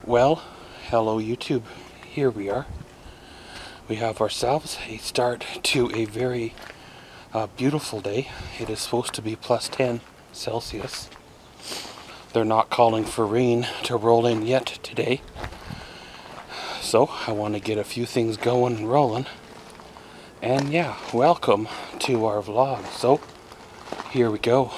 Well, hello YouTube. Here we are. We have ourselves a start to a very beautiful day. It is supposed to be plus 10 Celsius. They're not calling for rain to roll in yet today. So I want to get a few things going and rolling. And yeah, welcome to our vlog. So here we go.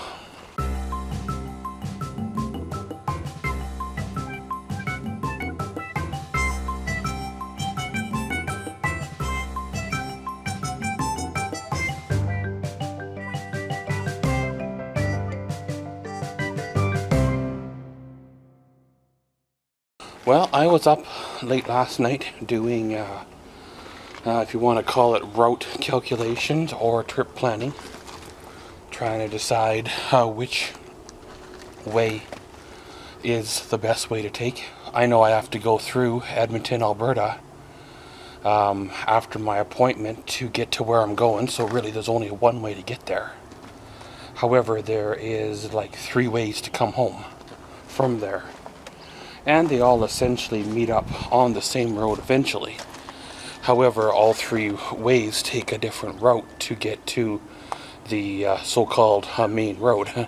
Well, I was up late last night doing, if you want to call it route calculations or trip planning, trying to decide which way is the best way to take. I know I have to go through Edmonton, Alberta after my appointment to get to where I'm going, so really there's only one way to get there. However, there is like 3 ways to come home from there. And they all essentially meet up on the same road eventually. However, all 3 ways take a different route to get to the so-called main road.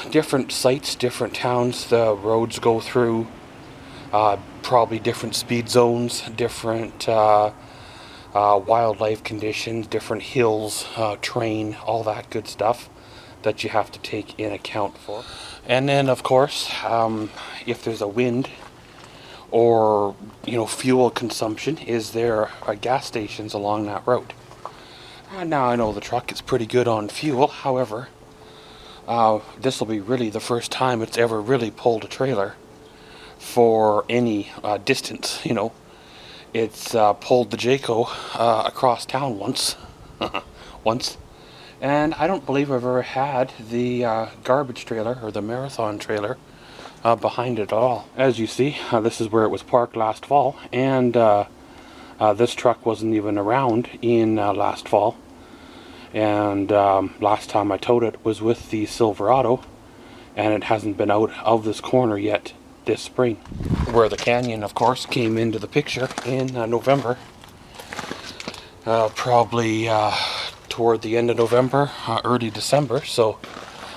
Different sites, different towns the roads go through, probably different speed zones, different wildlife conditions, different hills, terrain, all that good stuff that you have to take in account for. And then, of course, if there's a wind or, fuel consumption, is there gas stations along that road? Now, I know the truck is pretty good on fuel. However, this will be really the first time it's ever really pulled a trailer for any distance, It's pulled the Jayco across town once. And I don't believe I've ever had the garbage trailer or the marathon trailer behind it at all. As you see, this is where it was parked last fall, and this truck wasn't even around in last fall. And last time I towed it was with the Silverado, and it hasn't been out of this corner yet this spring. Where the canyon, of course, came into the picture in November. Probably toward the end of November, early December, so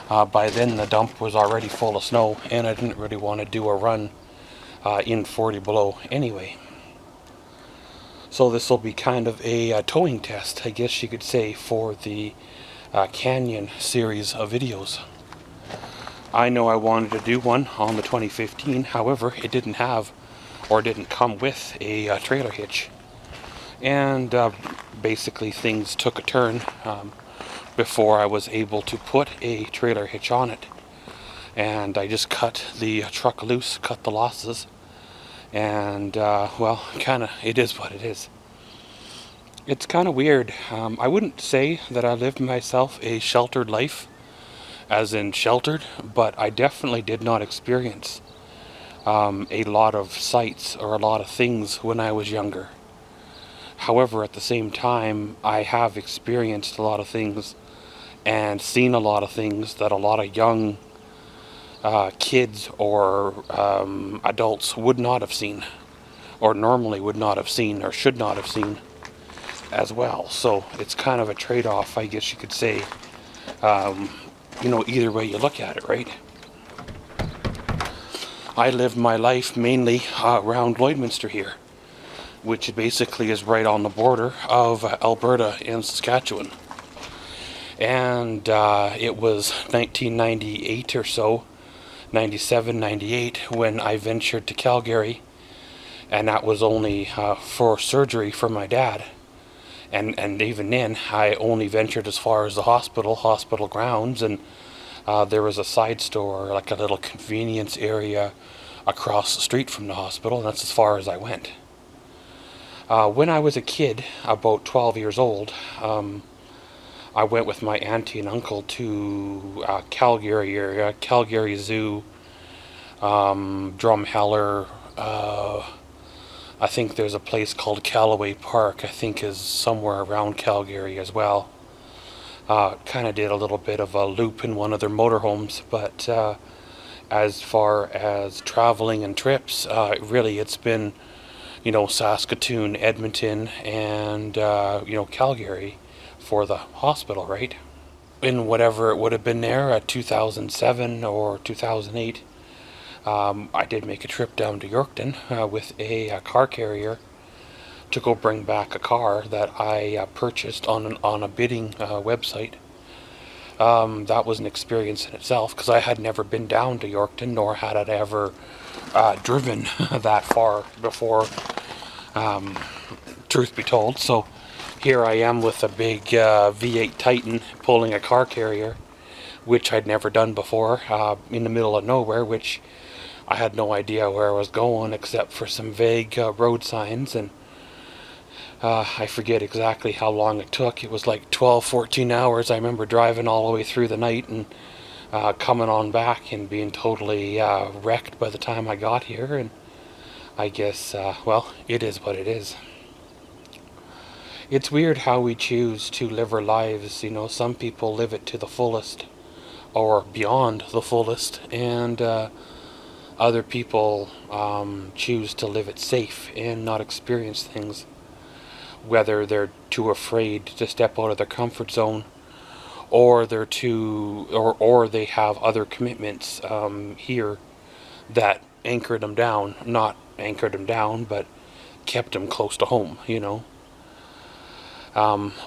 by then the dump was already full of snow, and I didn't really want to do a run in 40 below anyway. So this will be kind of a towing test, I guess you could say, for the Canyon series of videos. I know I wanted to do one on the 2015, however, it didn't have, or didn't come with, a trailer hitch. And basically things took a turn before I was able to put a trailer hitch on it. And I just cut the truck loose, cut the losses, and well, it is what it is. It's kind of weird. I wouldn't say that I lived myself a sheltered life, as in sheltered, but I definitely did not experience a lot of sights or a lot of things when I was younger. However, at the same time, I have experienced a lot of things and seen a lot of things that a lot of young kids or adults would not have seen, or normally would not have seen, or should not have seen as well. So it's kind of a trade-off, I guess you could say, either way you look at it, right? I lived my life mainly around Lloydminster here, which basically is right on the border of Alberta and Saskatchewan. And it was 1998 or so, 97, 98, when I ventured to Calgary, and that was only for surgery for my dad. And even then, I only ventured as far as the hospital grounds, and there was a side store, like a little convenience area across the street from the hospital, and that's as far as I went. When I was a kid, about 12 years old, I went with my auntie and uncle to Calgary area, Calgary Zoo, Drumheller. I think there's a place called Callaway Park, I think is somewhere around Calgary as well. Kind of did a little bit of a loop in one of their motorhomes, but as far as traveling and trips, really it's been, Saskatoon, Edmonton, and, Calgary for the hospital, right? In whatever it would have been there at 2007 or 2008, I did make a trip down to Yorkton with a car carrier to go bring back a car that I purchased on a bidding website. That was an experience in itself, because I had never been down to Yorkton, nor had I ever driven that far before, truth be told. So here I am with a big V8 Titan pulling a car carrier, which I'd never done before, in the middle of nowhere, which I had no idea where I was going except for some vague road signs, and I forget exactly how long it took. It was like 12, 14 hours. I remember driving all the way through the night and coming on back and being totally wrecked by the time I got here. And I guess, well, it is what it is. It's weird how we choose to live our lives. Some people live it to the fullest or beyond the fullest, and other people choose to live it safe and not experience things, whether they're too afraid to step out of their comfort zone, or they're or they have other commitments here that anchored them down, not anchored them down, but kept them close to home.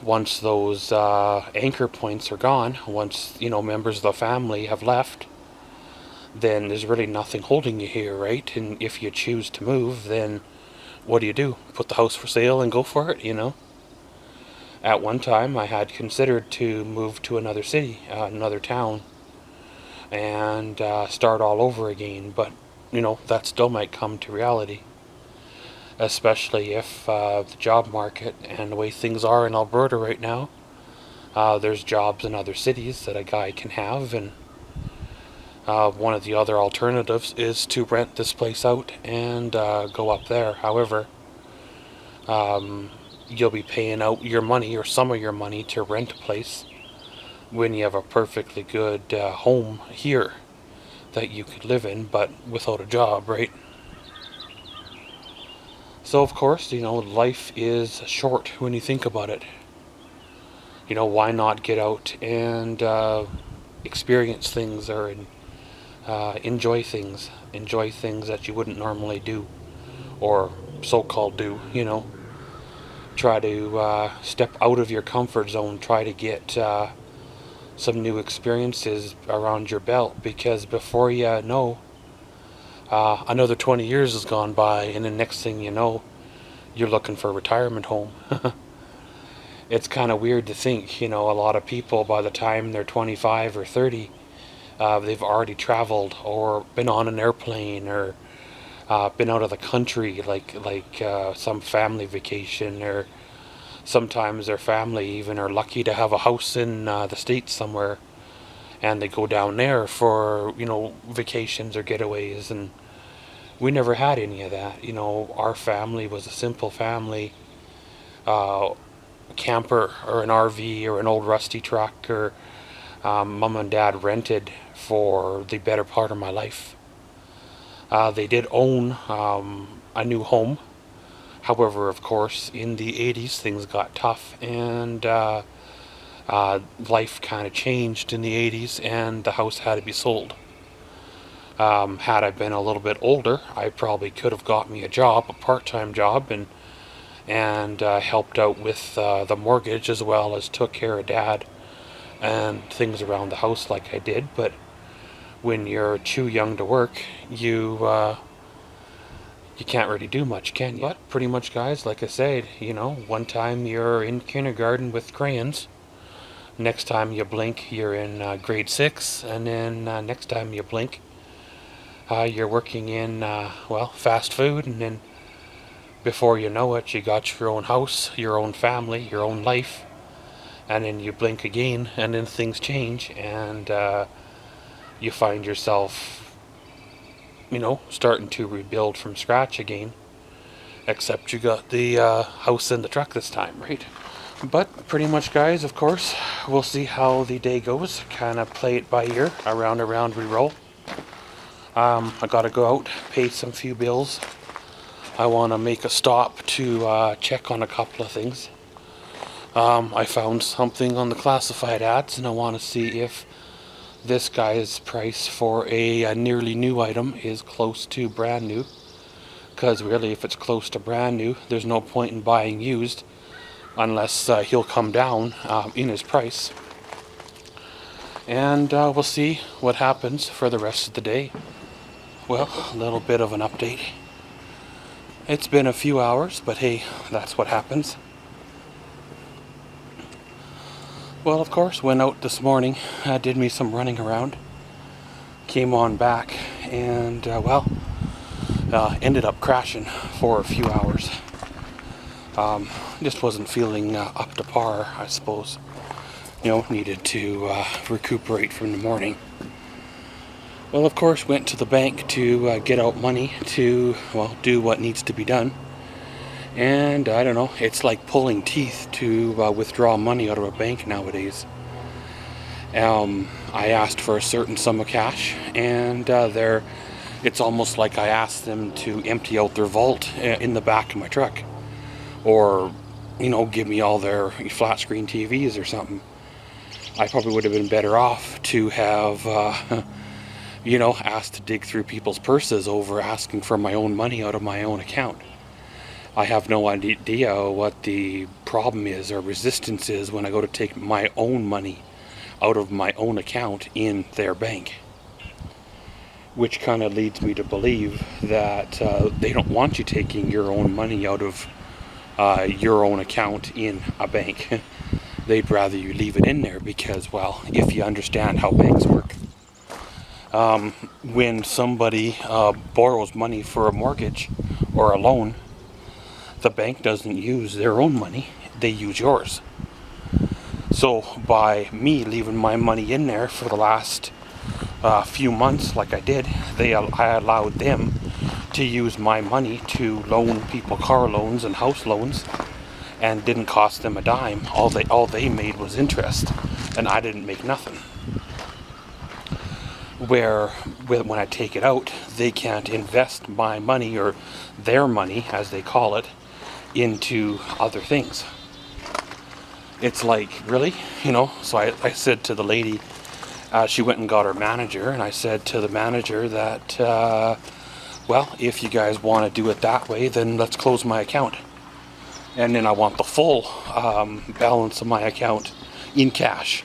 Once those anchor points are gone, once members of the family have left, then there's really nothing holding you here, right? And if you choose to move, then what do? Put the house for sale and go for it, At one time, I had considered to move to another city, another town, and start all over again. But, that still might come to reality, especially if the job market and the way things are in Alberta right now, there's jobs in other cities that a guy can have, and one of the other alternatives is to rent this place out and go up there. However, you'll be paying out your money or some of your money to rent a place when you have a perfectly good home here that you could live in, but without a job, right? So of course, life is short when you think about it. Why not get out and experience things, or enjoy things that you wouldn't normally do, or so-called do. Try to step out of your comfort zone, try to get some new experiences around your belt, because before you know, another 20 years has gone by, and the next thing you know, you're looking for a retirement home. It's kind of weird to think, a lot of people, by the time they're 25 or 30, they've already traveled or been on an airplane, or been out of the country, like some family vacation, or sometimes their family even are lucky to have a house in the States somewhere, and they go down there for vacations or getaways. And we never had any of that. Our family was a simple family, camper or an RV or an old rusty truck, or mom and dad rented for the better part of my life. They did own a new home. However, of course, in the 80s things got tough, and life kind of changed in the 80s, and the house had to be sold. Had I been a little bit older, I probably could have got me a job, a part-time job, and helped out with the mortgage, as well as took care of Dad and things around the house like I did. But when you're too young to work, you can't really do much, can you? But pretty much, guys, like I said, one time you're in kindergarten with crayons, next time you blink you're in grade 6, and then next time you blink you're working in fast food, and then before you know it, you got your own house, your own family, your own life, and then you blink again, and then things change, and you find yourself starting to rebuild from scratch again, except you got the house and the truck this time, right? But pretty much, guys, of course, we'll see how the day goes, kind of play it by ear, around we roll. I gotta go out, pay some few bills. I want to make a stop to check on a couple of things. I found something on the classified ads, and I want to see if this guy's price for a nearly new item is close to brand new. Because really, if it's close to brand new, there's no point in buying used unless he'll come down in his price. And we'll see what happens for the rest of the day. Well, a little bit of an update. It's been a few hours, but hey, that's what happens. Well, of course, went out this morning, did me some running around, came on back, and ended up crashing for a few hours. Just wasn't feeling up to par, I suppose. Needed to recuperate from the morning. Well, of course, went to the bank to get out money to, do what needs to be done. And I don't know, it's like pulling teeth to withdraw money out of a bank nowadays. I asked for a certain sum of cash, and it's almost like I asked them to empty out their vault in the back of my truck. Or, give me all their flat screen TVs or something. I probably would have been better off to have asked to dig through people's purses over asking for my own money out of my own account. I have no idea what the problem is or resistance is when I go to take my own money out of my own account in their bank. Which kind of leads me to believe that they don't want you taking your own money out of your own account in a bank. They'd rather you leave it in there because, if you understand how banks work, when somebody borrows money for a mortgage or a loan, the bank doesn't use their own money, they use yours. So by me leaving my money in there for the last few months like I did, I allowed them to use my money to loan people car loans and house loans, and didn't cost them a dime. All they made was interest, and I didn't make nothing. Where when I take it out, they can't invest my money, or their money as they call it, into other things. It's like, really? So I said to the lady, she went and got her manager, and I said to the manager that if you guys want to do it that way, then let's close my account. And then I want the full balance of my account in cash,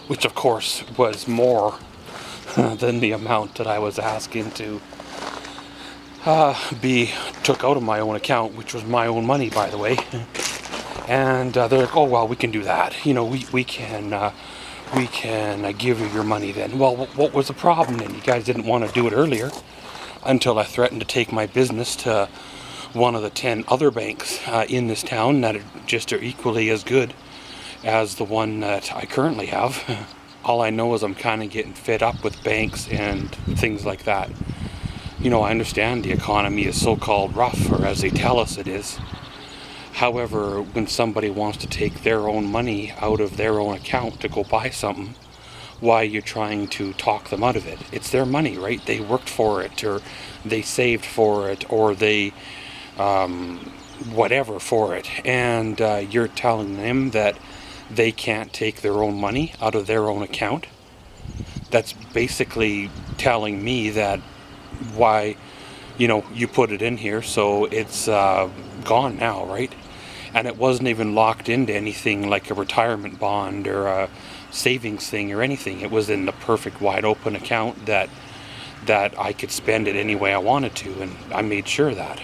which of course was more than the amount that I was asking to be took out of my own account, which was my own money, by the way. And they're like, oh, well, we can do that. We can give you your money then. Well, what was the problem then? You guys didn't want to do it earlier, until I threatened to take my business to one of the 10 other banks in this town that are equally as good as the one that I currently have. All I know is I'm kind of getting fed up with banks and things like that. I understand the economy is so-called rough, or as they tell us it is. However, when somebody wants to take their own money out of their own account to go buy something, why are you trying to talk them out of it? It's their money, right? They worked for it, or they saved for it, or they whatever for it. And you're telling them that they can't take their own money out of their own account? That's basically telling me that why, you put it in here, so it's gone now, right? And it wasn't even locked into anything like a retirement bond or a savings thing or anything. It was in the perfect wide open account that I could spend it any way I wanted to, and I made sure of that.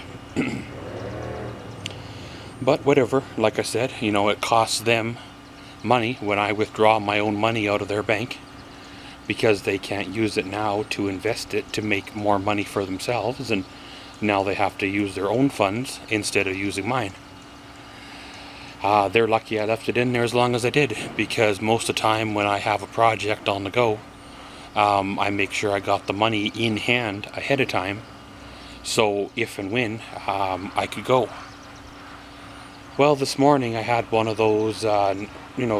But whatever, like I said, it costs them money when I withdraw my own money out of their bank, because they can't use it now to invest it to make more money for themselves, and now they have to use their own funds instead of using mine. They're lucky I left it in there as long as I did, because most of the time when I have a project on the go, I make sure I got the money in hand ahead of time, so if and when I could go. Well, this morning I had one of those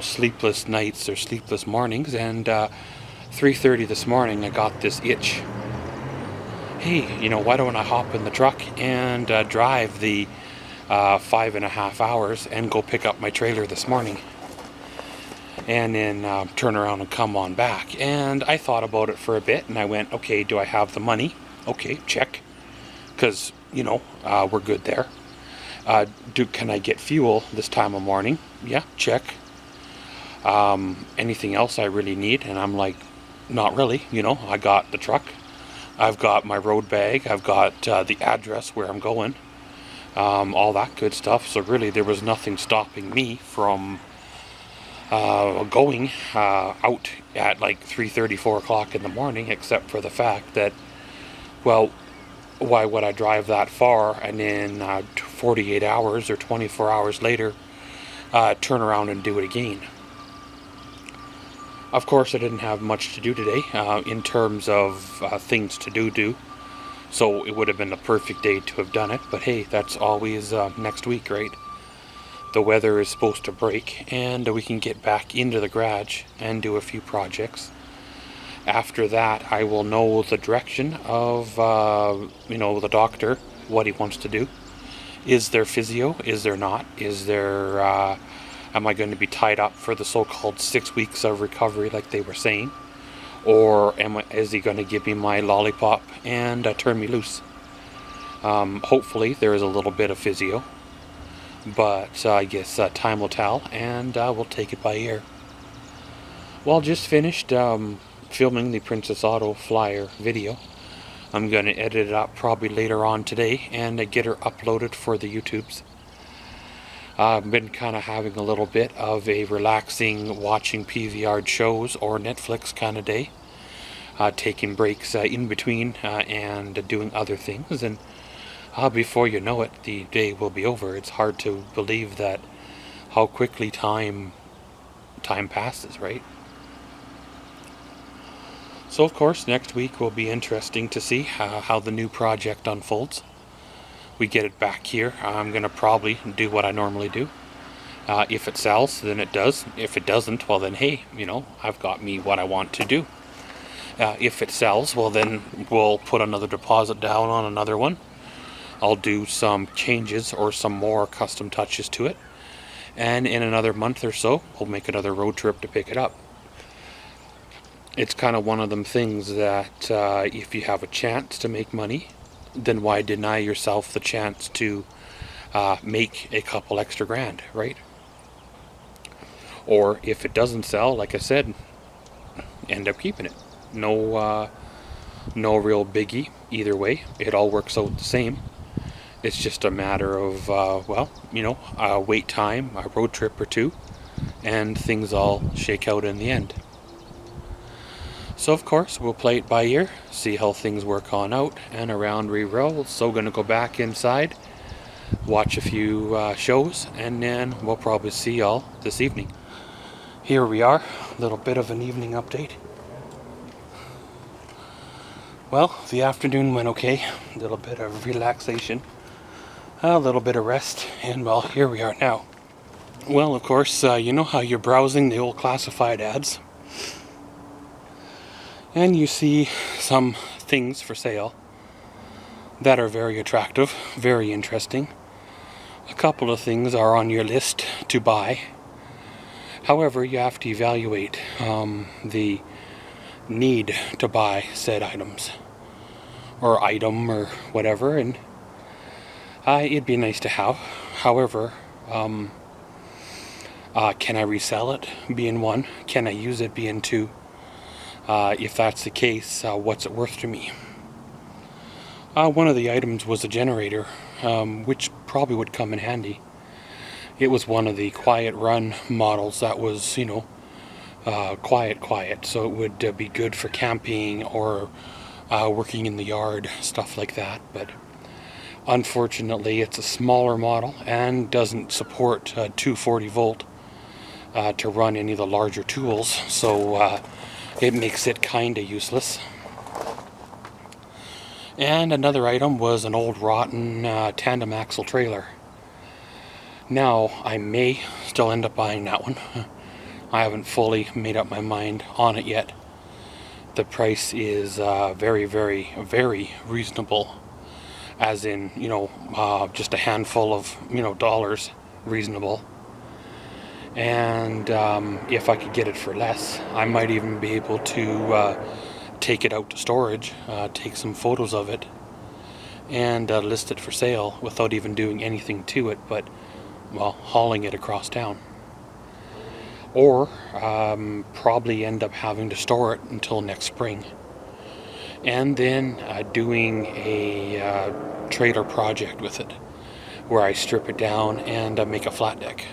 sleepless nights or sleepless mornings, and 3:30 this morning I got this itch hey, why don't I hop in the truck and drive the 5.5 hours and go pick up my trailer this morning, and then turn around and come on back. And I thought about it for a bit, and I went, okay, do I have the money? Okay, check, because we're good there. Can I get fuel this time of morning? Yeah, check. Anything else I really need? And I'm like, not really. I got the truck, I've got my road bag, I've got the address where I'm going, all that good stuff. So really there was nothing stopping me from going out at like 3:30, 4 o'clock in the morning, except for the fact that, well, why would I drive that far and then 48 hours or 24 hours later turn around and do it again? Of course, I didn't have much to do today in terms of things to do, so it would have been the perfect day to have done it. But hey, that's always next week, right? The weather is supposed to break and we can get back into the garage and do a few projects. After that, I will know the direction of the doctor, what he wants to do. Is there physio? Is there not? Is there am I going to be tied up for the so-called 6 weeks of recovery like they were saying? Or is he going to give me my lollipop and turn me loose? Hopefully there is a little bit of physio, but I guess time will tell, and we'll take it by ear. Well, just finished filming the Princess Auto Flyer video. I'm going to edit it up probably later on today and get her uploaded for the YouTubes. I've been kind of having a little bit of a relaxing watching PVR shows or Netflix kind of day, taking breaks in between and doing other things, and before you know it, the day will be over. It's hard to believe that how quickly time passes, right? So of course next week will be interesting to see how the new project unfolds. We get it back here. I'm going to probably do what I normally do. If it sells, then it does. If it doesn't, well then hey, I've got me what I want to do. If it sells, well then we'll put another deposit down on another one. I'll do some changes or some more custom touches to it. And in another month or so, we'll make another road trip to pick it up. It's kind of one of them things that if you have a chance to make money, then why deny yourself the chance to make a couple extra grand, right? Or if it doesn't sell, like I said, end up keeping it. No real biggie either way. It all works out the same. It's just a matter of wait time, a road trip or two, and things all shake out in the end. So of course we'll play it by ear, see how things work on out, and around we roll. So gonna go back inside, watch a few shows, and then we'll probably see y'all this evening. Here we are, a little bit of an evening update. Well, the afternoon went okay, a little bit of relaxation, a little bit of rest, and well, here we are now. Well, of course, you know how you're browsing the old classified ads, and you see some things for sale that are very attractive, very interesting. A couple of things are on your list to buy. However, you have to evaluate the need to buy said items, or item, or whatever, and it'd be nice to have. However, can I resell it, being one? Can I use it, being two? If that's the case, what's it worth to me? One of the items was a generator, which probably would come in handy. It was one of the quiet run models that was, quiet, so it would be good for camping or working in the yard, stuff like that. But unfortunately, it's a smaller model and doesn't support 240 volt to run any of the larger tools, so it makes it kinda useless. And another item was an old rotten tandem axle trailer. Now, I may still end up buying that one. I haven't fully made up my mind on it yet. the price is very, very, very reasonable, as in, just a handful of, dollars reasonable. And if I could get it for less, I might even be able to take it out to storage, take some photos of it, and list it for sale without even doing anything to it but, well, hauling it across town. Or probably end up having to store it until next spring, and then doing a trailer project with it where I strip it down and make a flat deck.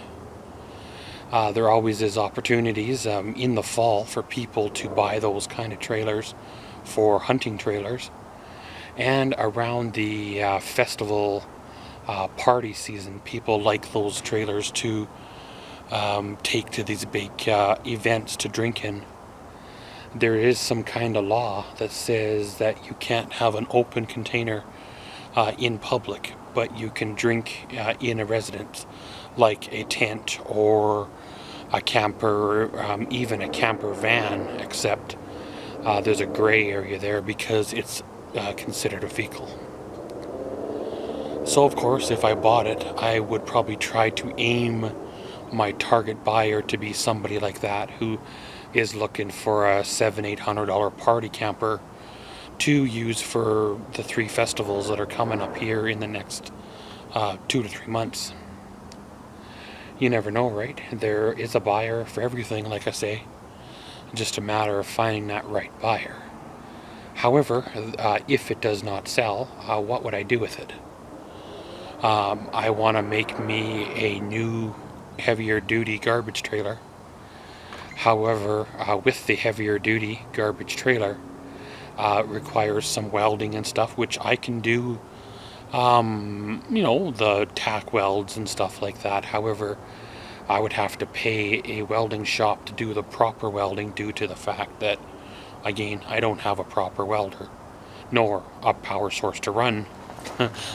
There always is opportunities in the fall for people to buy those kind of trailers for hunting trailers, and around the festival party season, people like those trailers to take to these big events to drink in. There is some kind of law that says that you can't have an open container in public, but you can drink in a residence, like a tent or a camper, or even a camper van, except there's a gray area there because it's considered a vehicle. So of course, if I bought it, I would probably try to aim my target buyer to be somebody like that, who is looking for a $700-800 party camper to use for the 3 festivals that are coming up here in the next 2 to 3 months. You never know, right? There is a buyer for everything, like I say. Just a matter of finding that right buyer. However, if it does not sell, what would I do with it? I want to make me a new heavier duty garbage trailer. However, with the heavier duty garbage trailer, it requires some welding and stuff, which I can do, the tack welds and stuff like that. However, I would have to pay a welding shop to do the proper welding due to the fact that, again, I don't have a proper welder, nor a power source to run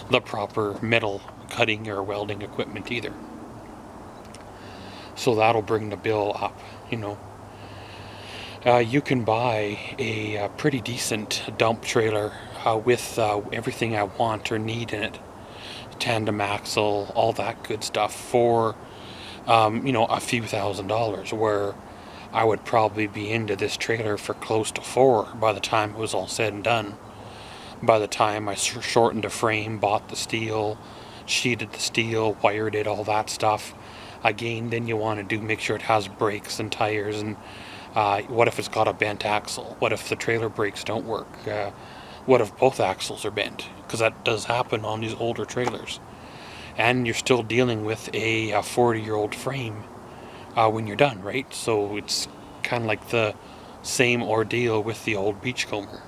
the proper metal cutting or welding equipment either. So that'll bring the bill up, You can buy a pretty decent dump trailer with everything I want or need in it. Tandem axle, all that good stuff for, a few $1,000s, where I would probably be into this trailer for close to $4,000 by the time it was all said and done. By the time I shortened the frame, bought the steel, sheeted the steel, wired it, all that stuff. Again, then you want to make sure it has brakes and tires, and what if it's got a bent axle? What if the trailer brakes don't work? What if both axles are bent? Because that does happen on these older trailers. And you're still dealing with a 40-year-old frame when you're done, right? So it's kind of like the same ordeal with the old beachcomber.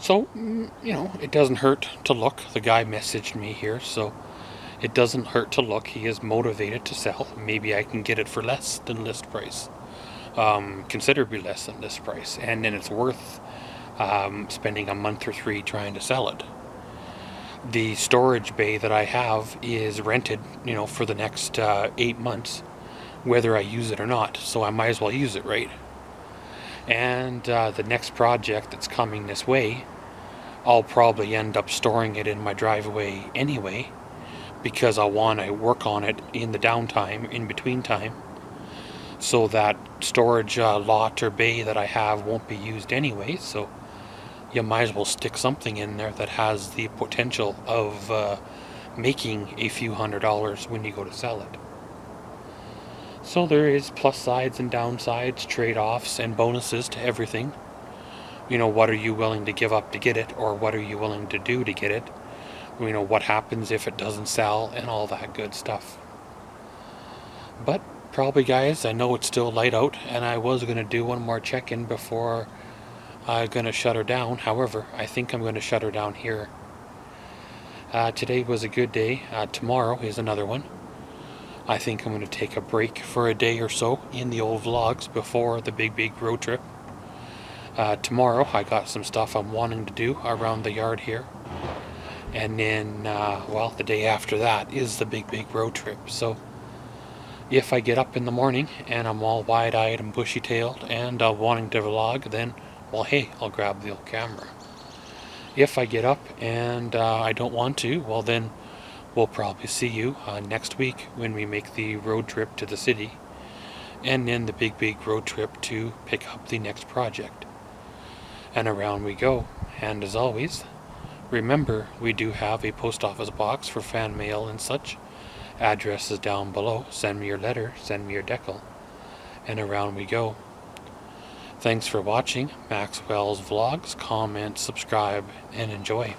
So, it doesn't hurt to look. The guy messaged me here, so it doesn't hurt to look. He is motivated to sell. Maybe I can get it for less than list price. Considerably less than list price. And then it's worth spending a month or 3 trying to sell it. The storage bay that I have is rented, for the next 8 months, whether I use it or not. So I might as well use it, right? And the next project that's coming this way, I'll probably end up storing it in my driveway anyway, because I want to work on it in the downtime, in between time, so that storage lot or bay that I have won't be used anyway. So you might as well stick something in there that has the potential of making a few $100s when you go to sell it. So there is plus sides and downsides, trade-offs and bonuses to everything. What are you willing to give up to get it, or what are you willing to do to get it? What happens if it doesn't sell, and all that good stuff. But probably, guys, I know it's still light out, and I was going to do one more check-in before I'm going to shut her down. However, I think I'm going to shut her down here. Today was a good day. Tomorrow is another one. I think I'm going to take a break for a day or so in the old vlogs before the big road trip. Tomorrow I got some stuff I'm wanting to do around the yard here. And then, the day after that is the big road trip. So if I get up in the morning and I'm all wide-eyed and bushy-tailed and wanting to vlog, then well, hey, I'll grab the old camera. If I get up and I don't want to, well then we'll probably see you next week when we make the road trip to the city, and then the big road trip to pick up the next project. And around we go. And as always, remember, we do have a post office box for fan mail and such. Address is down below. Send me your letter, send me your decal. And around we go. Thanks for watching Maxwell's Vlogs. Comment, subscribe, and enjoy.